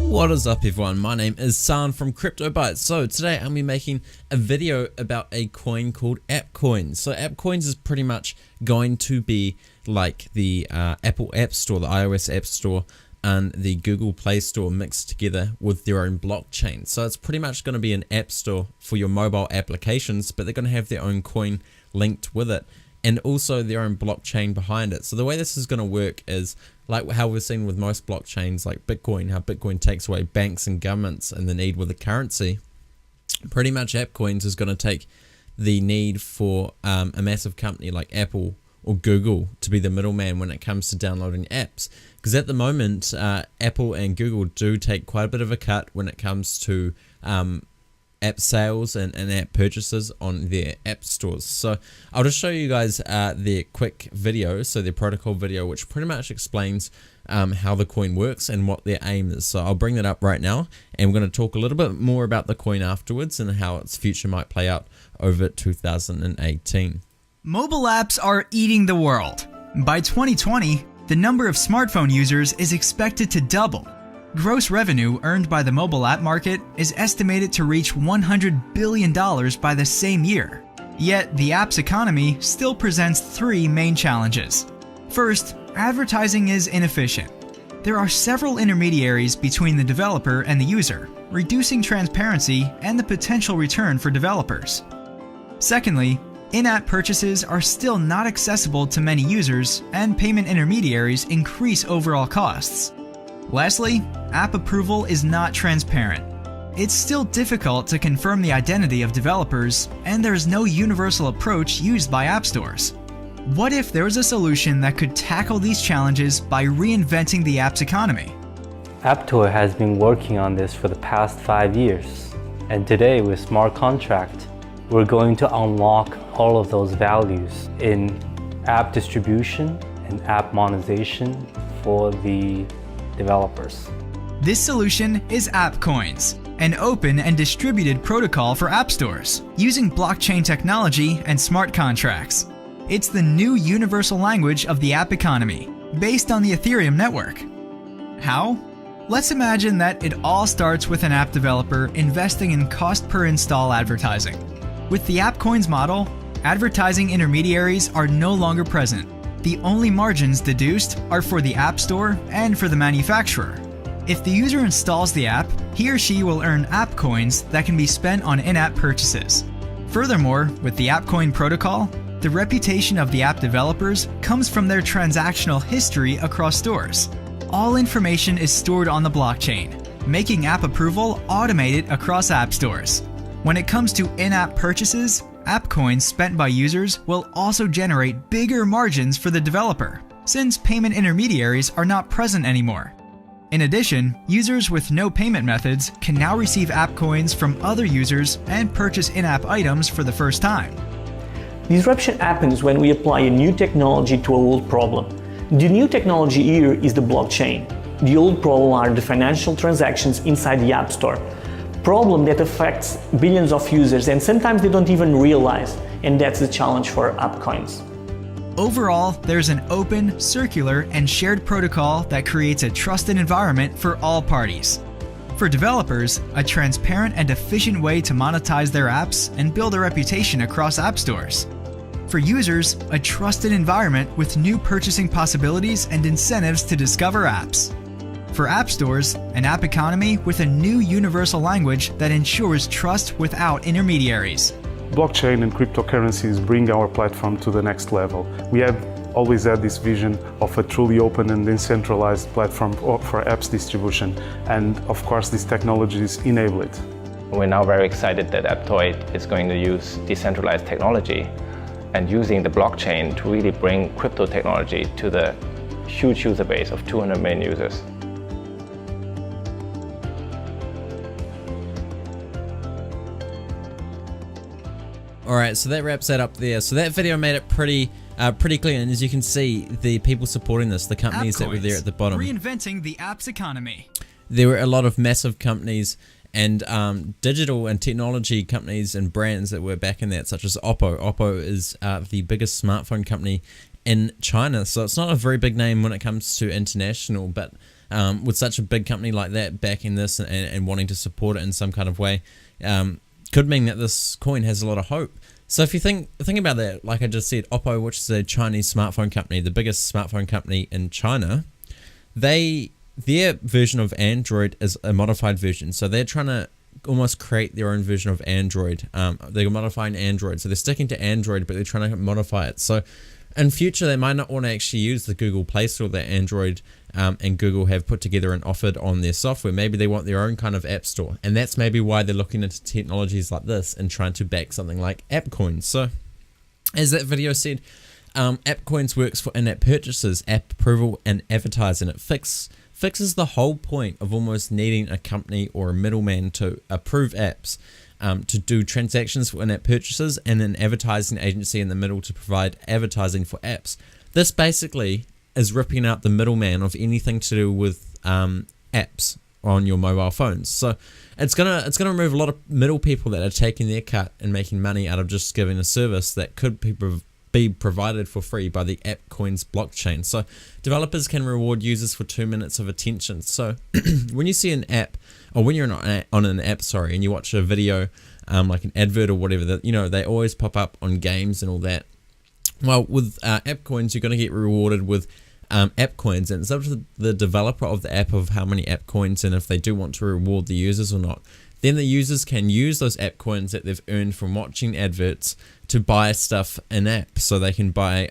What is up everyone, my name is San from Crypto Bytes. So today I'm going to be making a video about a coin called Appcoins. So Appcoins is pretty much going to be like the Apple App Store, the iOS App Store, and the Google Play Store mixed together with their own blockchain. So it's pretty much going to be an app store for your mobile applications, but they're going to have their own coin linked with it, and also their own blockchain behind it. So the way this is going to work is like how we've seen with most blockchains like Bitcoin, how Bitcoin takes away banks and governments and the need with a currency. Pretty much Appcoins is going to take the need for a massive company like Apple or Google to be the middleman when it comes to downloading apps. Because at the moment, Apple and Google do take quite a bit of a cut when it comes to app sales and app purchases on their app stores. So I'll just show you guys their quick video, so their protocol video, which pretty much explains how the coin works and what their aim is. So I'll bring that up right now, and we're going to talk a little bit more about the coin afterwards and how its future might play out over 2018. Mobile apps are eating the world. By 2020, the number of smartphone users is expected to double. Gross revenue earned by the mobile app market is estimated to reach $100 billion by the same year. Yet, the apps economy still presents three main challenges. First, advertising is inefficient. There are several intermediaries between the developer and the user, reducing transparency and the potential return for developers. Secondly, in-app purchases are still not accessible to many users, and payment intermediaries increase overall costs. Lastly, app approval is not transparent. It's still difficult to confirm the identity of developers, and there's no universal approach used by app stores. What if there was a solution that could tackle these challenges by reinventing the apps economy? Apptoy has been working on this for the past 5 years, and today with smart contract, we're going to unlock all of those values in app distribution and app monetization for the developers. This solution is Appcoins, an open and distributed protocol for app stores using blockchain technology and smart contracts. It's the new universal language of the app economy, based on the Ethereum network. How? Let's imagine that it all starts with an app developer investing in cost per install advertising. With the Appcoins model, advertising intermediaries are no longer present. The only margins deduced are for the App Store and for the manufacturer. If the user installs the app, he or she will earn Appcoins that can be spent on in-app purchases. Furthermore, with the Appcoin protocol, the reputation of the app developers comes from their transactional history across stores. All information is stored on the blockchain, making app approval automated across app stores. When it comes to in-app purchases, Appcoins spent by users will also generate bigger margins for the developer, since payment intermediaries are not present anymore. In addition, users with no payment methods can now receive Appcoins from other users and purchase in-app items for the first time. Disruption happens when we apply a new technology to an old problem. The new technology here is the blockchain. The old problem are the financial transactions inside the App Store. Problem that affects billions of users, and sometimes they don't even realize, and that's the challenge for Appcoins. Overall, there's an open, circular, and shared protocol that creates a trusted environment for all parties. For developers, a transparent and efficient way to monetize their apps and build a reputation across app stores. For users, a trusted environment with new purchasing possibilities and incentives to discover apps. For app stores, an app economy with a new universal language that ensures trust without intermediaries. Blockchain and cryptocurrencies bring our platform to the next level. We have always had this vision of a truly open and decentralized platform for apps distribution, and of course these technologies enable it. We're now very excited that Apptoy is going to use decentralized technology and using the blockchain to really bring crypto technology to the huge user base of 200 million users. Alright, so that wraps that up there. So that video made it pretty clear, and as you can see, the people supporting this, the companies that were there at the bottom. Reinventing the apps economy. There were a lot of massive companies And digital and technology companies and brands that were backing that, such as Oppo. Oppo is the biggest smartphone company in China, so it's not a very big name when it comes to international, but with such a big company like that backing this and wanting to support it in some kind of way, could mean that this coin has a lot of hope. So if you think about that, like I just said, Oppo, which is a Chinese smartphone company, the biggest smartphone company in China, their version of Android is a modified version. So they're trying to almost create their own version of Android. They're modifying Android. So they're sticking to Android, but they're trying to modify it. So in future, they might not want to actually use the Google Play Store that Android and Google have put together and offered on their software. Maybe they want their own kind of app store. And that's maybe why they're looking into technologies like this and trying to back something like Appcoins. So as that video said, Appcoins works for in-app purchases, app approval, and advertising. It fixes the whole point of almost needing a company or a middleman to approve apps, to do transactions for in-app purchases, and an advertising agency in the middle to provide advertising for apps. This basically is ripping out the middleman of anything to do with apps on your mobile phones. So it's gonna remove a lot of middle people that are taking their cut and making money out of just giving a service that could be provided for free by the Appcoins blockchain. So developers can reward users for 2 minutes of attention. So when you see an app, or when you're on an app, and you watch a video, like an advert or whatever, that they always pop up on games and all that. Well, with Appcoins, you're going to get rewarded with Appcoins, and it's up to the developer of the app of how many Appcoins, and if they do want to reward the users or not. Then the users can use those Appcoins that they've earned from watching adverts to buy stuff in app. So they can buy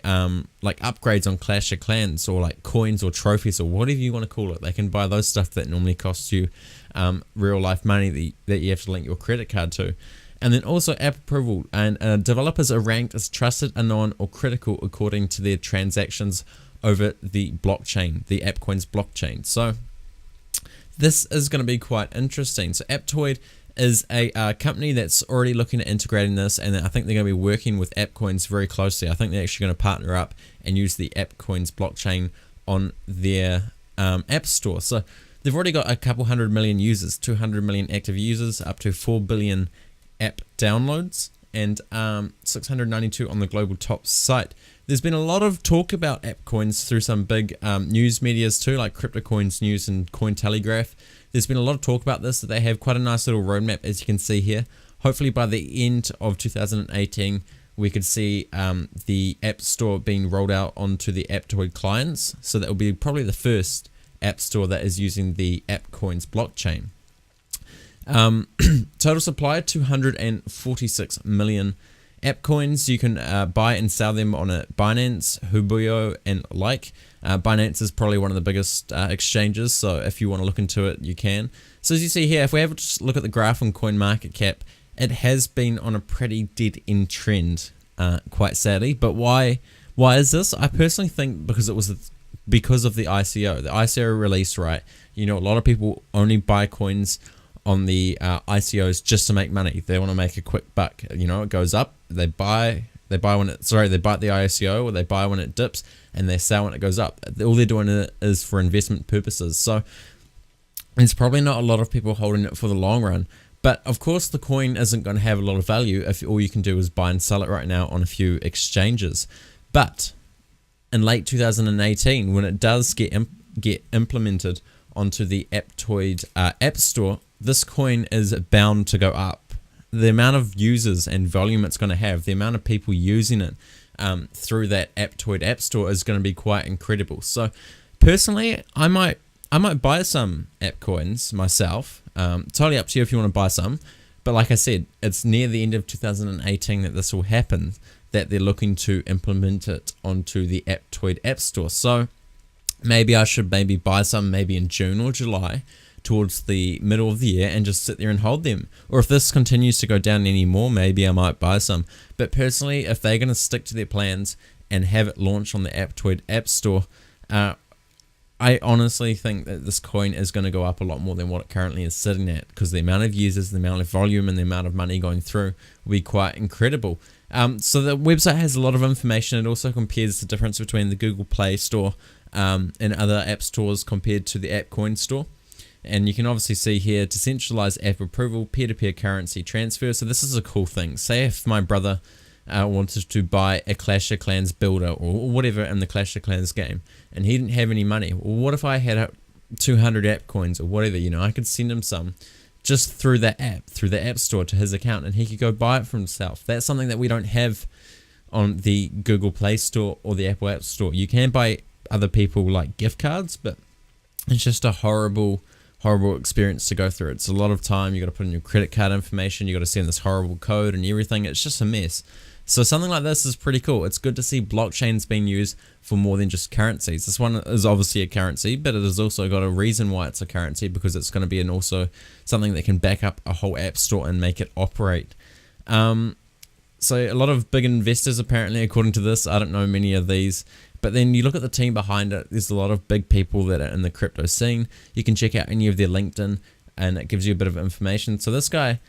like upgrades on Clash of Clans, or like coins or trophies, or whatever you want to call it. They can buy those stuff that normally costs you real life money that you have to link your credit card to. And then also app approval, and developers are ranked as trusted, unknown, or critical according to their transactions over the blockchain, the Appcoins blockchain. So this is going to be quite interesting. So Aptoid is a company that's already looking at integrating this, and I think they're going to be working with Appcoins very closely. I think they're actually going to partner up and use the Appcoins blockchain on their app store. So they've already got a couple 100 million users, 200 million active users, up to 4 billion app downloads, and 692 on the global top site. There's been a lot of talk about Appcoins through some big news medias too, like CryptoCoins News and Cointelegraph. There's been a lot of talk about this, that they have quite a nice little roadmap, as you can see here. Hopefully by the end of 2018, we could see the App Store being rolled out onto the Aptoid clients. So that will be probably the first App Store that is using the Appcoins blockchain. Total supply, 246 million Appcoins. You can buy and sell them on a Binance, Huobi, and like. Binance is probably one of the biggest exchanges, so if you want to look into it, you can. So as you see here, if we have to just look at the graph on CoinMarketCap, it has been on a pretty dead-end trend, quite sadly. But why is this? I personally think because of the ICO. The ICO release, right? A lot of people only buy coins on the ICOs just to make money. They want to make a quick buck. It goes up, they buy the ICO, or they buy when it dips, and they sell when it goes up. All they're doing it is for investment purposes. So there's probably not a lot of people holding it for the long run. But of course, the coin isn't going to have a lot of value if all you can do is buy and sell it right now on a few exchanges. But in late 2018, when it does get implemented onto the Aptoid App Store, this coin is bound to go up. The amount of users and volume it's going to have, the amount of people using it through that Aptoid App Store is going to be quite incredible. So personally, I might buy some Appcoins myself. Totally up to you if you want to buy some. But like I said, it's near the end of 2018 that this will happen, that they're looking to implement it onto the Aptoid App Store. So maybe I should buy some maybe in June or July, towards the middle of the year, and just sit there and hold them. Or if this continues to go down any more, maybe I might buy some. But personally, if they're going to stick to their plans and have it launched on the Aptoid App Store, I honestly think that this coin is going to go up a lot more than what it currently is sitting at, because the amount of users, the amount of volume, and the amount of money going through will be quite incredible. So the website has a lot of information. It also compares the difference between the Google Play Store and other app stores compared to the Appcoin store. And you can obviously see here, decentralized app approval, peer-to-peer currency transfer. So this is a cool thing. Say if my brother wanted to buy a Clash of Clans builder or whatever in the Clash of Clans game, and he didn't have any money. Well, what if I had 200 app coins or whatever? You know, I could send him some just through the app store to his account, and he could go buy it for himself. That's something that we don't have on the Google Play Store or the Apple App Store. You can buy other people like gift cards, but it's just a horrible experience to go through. It's a lot of time. You got to put in your credit card information. You got to send this horrible code and everything. It's just a mess. So something like this is pretty cool. It's good to see blockchains being used for more than just currencies. This one is obviously a currency, but it has also got a reason why it's a currency, because it's going to be also something that can back up a whole app store and make it operate. So a lot of big investors apparently, according to this. I don't know many of these, but then you look at the team behind it. There's a lot of big people that are in the crypto scene. You can check out any of their LinkedIn, and it gives you a bit of information. So this guy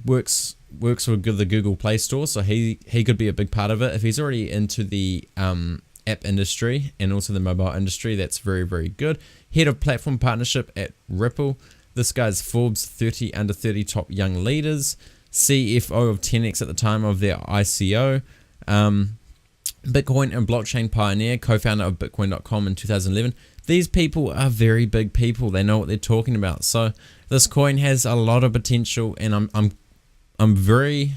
works with the Google Play Store, so he could be a big part of it. If he's already into the app industry and also the mobile industry, that's very, very good. Head of platform partnership at Ripple. This guy's Forbes 30 under 30 top young leaders. CFO of 10x at the time of their ICO. Bitcoin and blockchain pioneer, co-founder of Bitcoin.com in 2011. These people are very big people. They know what they're talking about. So this coin has a lot of potential, and I'm very,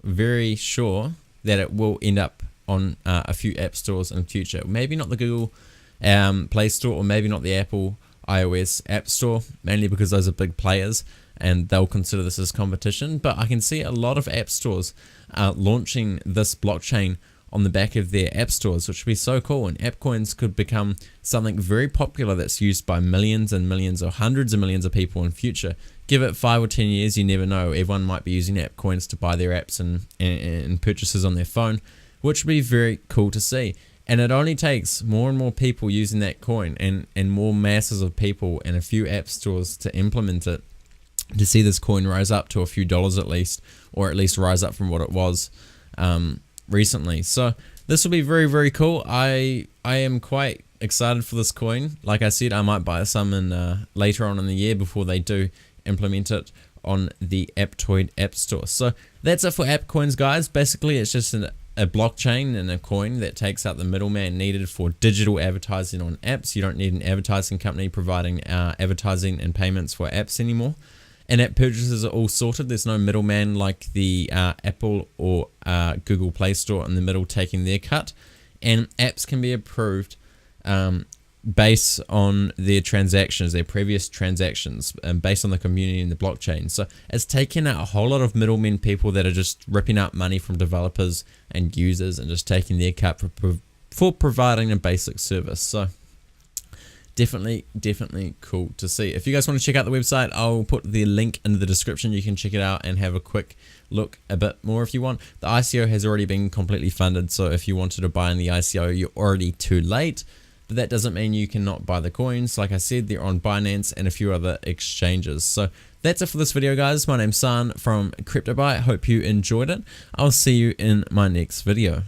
very sure that it will end up on a few app stores in the future. Maybe not the Google Play Store, or maybe not the Apple iOS App Store, mainly because those are big players and they'll consider this as competition. But I can see a lot of app stores launching this blockchain on the back of their app stores, which would be so cool. And Appcoins could become something very popular that's used by millions and millions or hundreds of millions of people in future. Give it 5 or 10 years, you never know. Everyone might be using Appcoins to buy their apps and purchases on their phone, which would be very cool to see. And it only takes more and more people using that coin and more masses of people and a few app stores to implement it, to see this coin rise up to a few dollars at least, or at least rise up from what it was recently. So this will be very, very cool. I am quite excited for this coin. Like I said, I might buy some in later on in the year before they do implement it on the Aptoid App Store. So that's it for Appcoins, guys. Basically, it's just a blockchain and a coin that takes out the middleman needed for digital advertising on apps. You don't need an advertising company providing advertising and payments for apps anymore. And app purchases are all sorted. There's no middleman like the Apple or Google Play Store in the middle taking their cut. And apps can be approved based on their transactions, their previous transactions, and based on the community and the blockchain. So it's taken out a whole lot of middlemen, people that are just ripping up money from developers and users and just taking their cut for providing a basic service. So definitely cool to see. If you guys want to check out the website, I'll put the link in the description. You can check it out and have a quick look a bit more if you want. The ICO has already been completely funded, so if you wanted to buy in the ICO, you're already too late. But that doesn't mean you cannot buy the coins. Like I said, they're on Binance and a few other exchanges. So that's it for this video, guys. My name's San from CryptoByte. Hope you enjoyed it. I'll see you in my next video.